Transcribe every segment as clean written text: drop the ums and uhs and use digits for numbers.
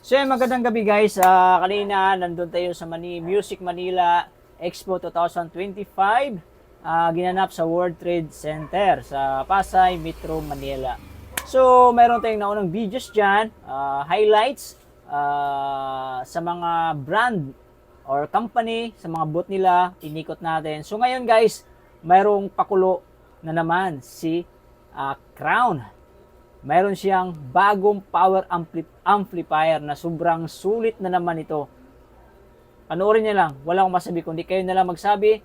So yun, magandang gabi guys. Kanina nandun tayo sa Music Manila Expo 2025. Ginanap sa World Trade Center sa Pasay, Metro Manila. So meron tayong naunang videos dyan, highlights sa mga brand or company, sa mga booth nila, inikot natin. So ngayon guys, mayroong pakulo na naman si Crown. Mayroon siyang bagong power amplifier na sobrang sulit na naman ito. Panoorin niya lang, wala akong masabi kundi kayo na lang magsabi.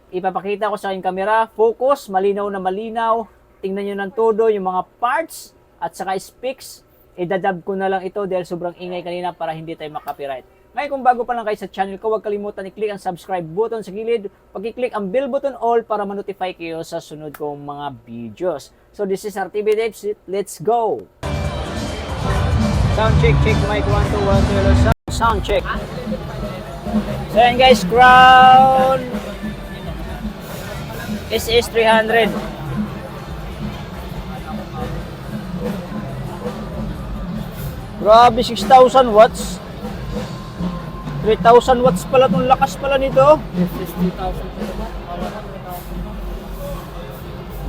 Ipapakita ko sa aking camera, focus, malinaw na malinaw. Tingnan niyo ng todo yung mga parts at saka specs. Idadab ko na lang ito dahil sobrang ingay kanina para hindi tayo makapiright. Ngayon kung bago pa lang kayo sa channel ko, huwag kalimutan i-click ang subscribe button sa gilid. Pag-i-click ang bell button all para ma-notify kayo sa sunod kong mga videos. So this is RTV Dates. Let's go! Sound check, check mic 1, 2, 1, 2, sound check. So yan guys, Crown SS300. Grabe, 6,000 watts. 3,000 watts pala itong lakas pala nito. 60,000.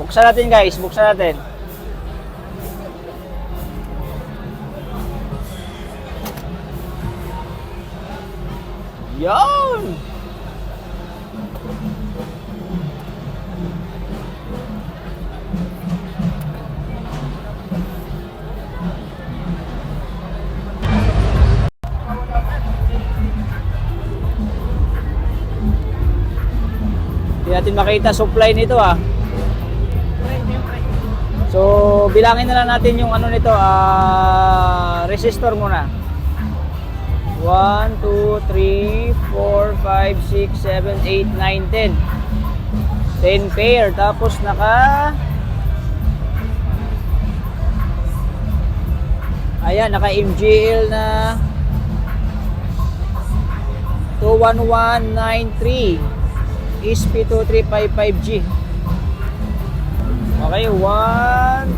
Buksan natin guys, buksan natin. Yan! Hindi natin makita supply nito So, bilangin na lang natin yung ano nito, resistor muna. 1, 2, 3, 4, 5, 6, 7, 8, 9, 10. 10 pair. Tapos naka MGL na 21193 ESP2355G. Okay, 1,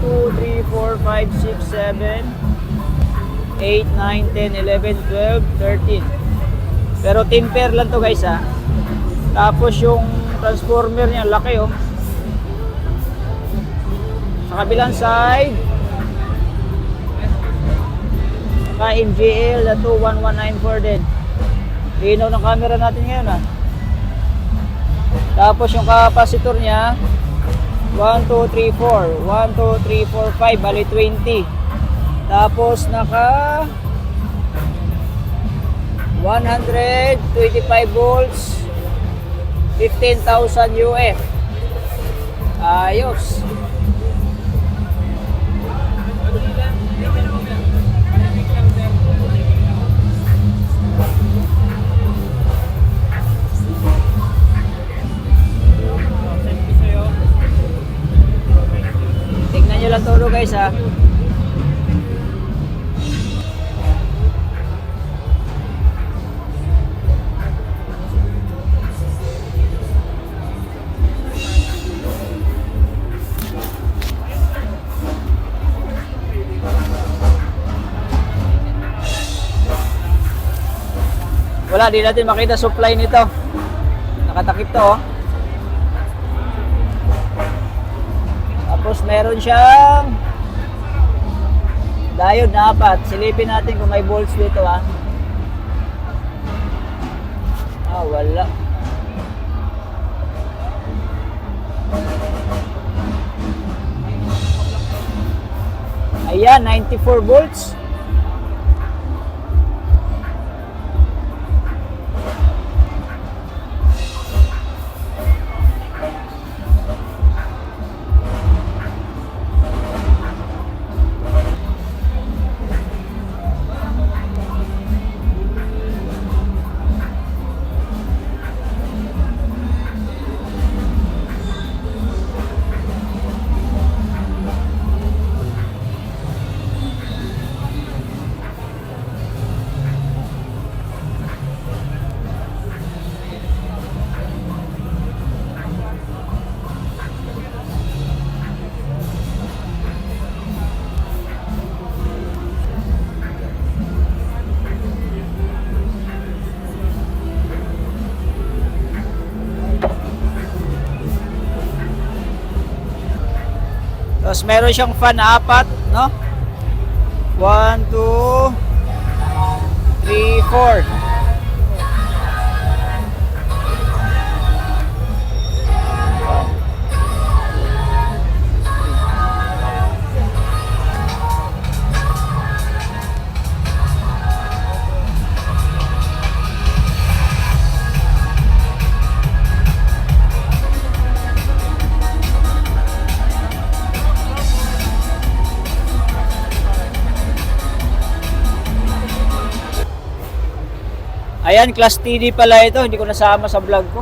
2, 3, 4, 5, 6, 7, 8, 9, 10, 11, 12, 13. Pero 10 pair lang to guys Tapos yung transformer niya, laki Sa kabilang side, naka MGL na 21194 din. Linaw ng camera natin ngayon Tapos yung capacitor niya 1, 2, 3, 4 1, 2, 3, 4, 5 bali 20. Tapos naka 125 volts 15,000 UF. Ayos. Tingnan nyo lang todo guys Wala, di natin makita supply nito. Nakatakip to Tapos meron siyang diode na 4. Silipin natin kung may volts dito wala. Ayan, 94 volts. Tapos meron siyang fan apat, no? 1, 2, 3, 4. Ayan, Class TD pala ito. Hindi ko nasama sa vlog ko.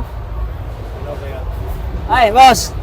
Ay, boss.